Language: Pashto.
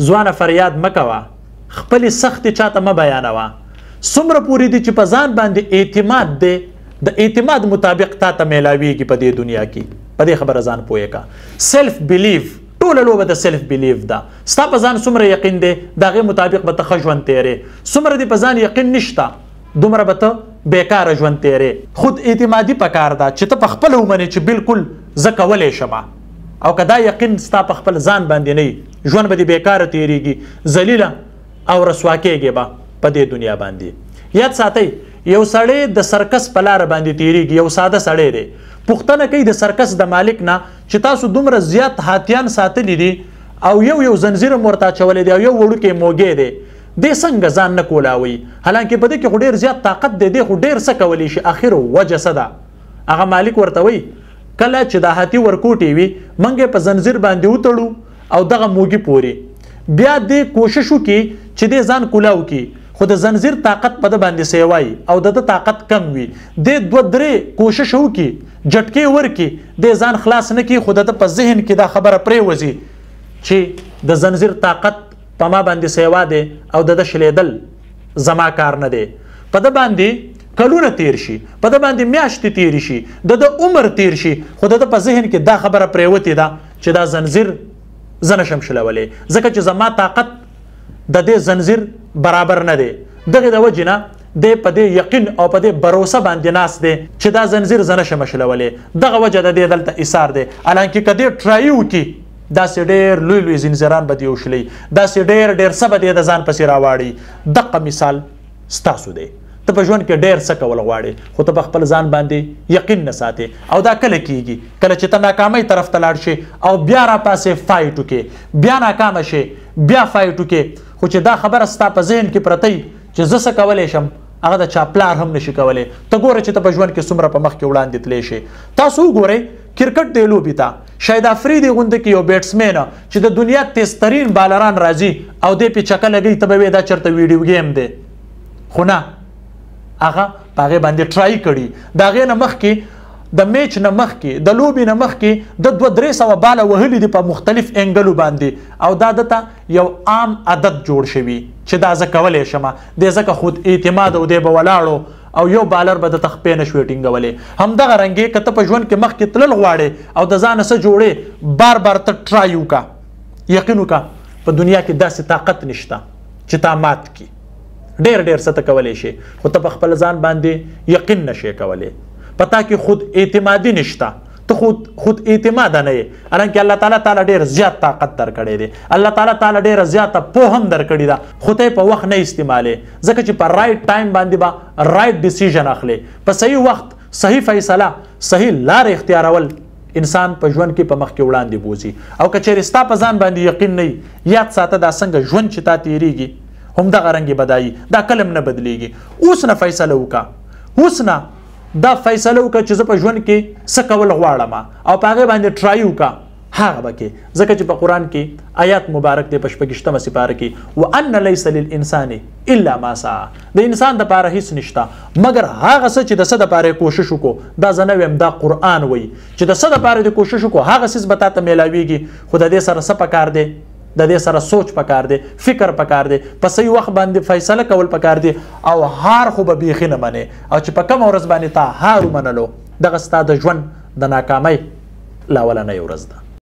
ځوانه فریاد مه کوه، خپلې سختې چاته مه بیانوه. څومره پورې دي چې په ځان باندې اعتماد دی، د اعتماد مطابق تا ته میلاویږي په دې دنیا کې. په دې خبره ځان پوهې که. سیلف بیلیف ټوله لوبه د سیلف بیلیف ده. ستا په ځان څومره یقین دی د هغې مطابق به ته ښه ژوند تیرې. څومره دې په ځان یقین نشته دومره به ته بیکاره ژوند تیرې. خود اعتمادي پکار ده چې ته په خپله ومنې چې بالکل زه کولی شم، او که دا یقین ستا په خپل ځان باندې نه ژوند به دې بیکاره تیریږي، ذلیله او رسوا کېږې به په دې دنیا باندې. یاد ساتئ یو سړی د سرکس په لاره باندې تیریږي، یو ساده سړی دی، پوښتنه کوي د سرکس د مالک نه چې تاسو دومره زیات هاتیان ساتلی دي او یو زنځیر هم ورته اچولی دی او یو وړوکی موږی دی، دې څنګه ځان نه کولاوي؟ حالانکې په دې کې خو ډېر زیات طاقت دی، دې خو ډېر څه کولی شي. اخر وجه څه ده؟ هغه مالک ورته وایي کله چې دا هاتي ورکوټې وي موږ یې په زنځیر باندې وتړو او دغه موږي پورې بیا دې کوشش وکړي چې دې ځان کولاو کړي، خو د زنځیر طاقت په ده باندې سیوای او د ده طاقت کم وي، دې 2-3 کوشش وکړي جټکې ورکړي، دې ځان خلاص نه کړي، خو د ده په ذهن کې دا خبره پرېوځي چې د زنځیر طاقت په ما باندې سیوا دی او د ده شلیدل زما کار نه دی. په ده باندې کلونه تیر شي، په ده باندې میاشتې تیرې شي، د ده عمر تیر شي، خو د ده په ذهن کې دا خبره پرېوتې ده چې دا زنځیر زه نشم شلولی، ځکه چې زما طاقت د دې زنځیر برابر نه دی. دغې د وجې نه دی په دې یقین او په دې بروسه باندې ناست دی چې دا زنځیر زه نشم شلولی. دغه وجه د دې دلته ایثار دی. حالانکې که دې ټرای وکړي داسې ډېر لوی لوی زنځیران به دې وشلي، داسې ډېر څه به دې د ځان پسې راواړي. دغه مثال ستاسو دی. ته په ژوند کې ډېر څه کول غواړې خو ته په خپل ځان باندې یقین نه ساتې، او دا کله کیږي کله چې ته ناکامۍ طرف ته لاړ شي او بیا راپاسې فایټ وکړې، بیا ناکامه شي، بیا فایټ وکړې، خو چې دا خبره ستا په ذهن کې پرته وي چې زه څه کولی شم، هغه د چا پلار هم نشي کولی. ته ګوره چې ته په ژوند کې څومره په مخکې وړاندې تللی شي. تاسو وګورئ کرکټ دی لوبې ته شاهد افریدي غونده کې یو بیټسمین چې د دنیا تیزترین بالران راځي او دې پې چکه لګوي، ته به وایې دا چېرته ویډیو گیم دی، خو نه، هغه په هغې باندې ټرای کړي. د هغې نه مخکې د میچ نه مخکې د لوبې نه مخکې د 200-300 باله وهلي دي په مختلف انګلو باندې، او دا دته یو عام عادت جوړ شوي چې دا زه کولی شم. دی ځکه خود اعتماد او دی به ولاړو او یو بالر به د خپې نه شوی ټینګولی. همدغه رنګې که ته په ژوند کې مخکې تلل غواړې او د ځانه څه جوړې، بار بار ته ټرای وکړه، یقین وکړه په دنیا کې داسې طاقت نشته چې تا مات کړي. ډېر څه ته کولی شي خو ته په خپل ځان باندې یقین نشې کولی. په تا کې خود اعتمادي نشته، ته خود اعتماده نه یې، حالانکې الله تعالی ډېر زیات طاقت درکړی دی، الله تعالی ډېره زیاته پوه هم درکړې ده، خو ته یې په وخت نه استعمالې، ځکه چې په رایټ ټایم باندې به رایټ ډیسیژن اخلې. په صحیح وخت صحیح فیصله صحیح لارې اختیارول انسان په ژوند کې په مخکې وړاندې بوځي. او که چېرې ستا په ځان باندې یقین نه وي، یاد ساته دا څنګه ژوند چې تا تېرېږي همدغه رنګې بدایي، دا کله هم نه بدلېږي. اوس نه فیصله وکړه، اوس نه دا فیصله وکړه چې زه په ژوند کې څه کول غواړم او په هغې باندې ټرای وکړه، هغه به کې. ځکه چې په قرآن کې آیات مبارک دی په 26مه سپاره کې وان لیس للانسان الا ما سعى، د انسان دپاره هیڅ نشته مګر هغه څه چې د څه دپاره یې کوشش وکړو. دا زه نه ویم، دا قرآن وایي چې د څه دپاره دې کوشش وکړو هغه څیز به تا ته میلاویږي. خو د دې سره څه پکار دی؟ د دې سره سوچ پکار دی، فکر پکار دی، په صحیح وخت باندې فیصله کول پکار دی، او هار خو به بیخي نه منې، او چې په کومه ورځ باندې تا هار ومنلو دغه ستا د ژوند د ناکامۍ لا اولنۍ ورځ ده.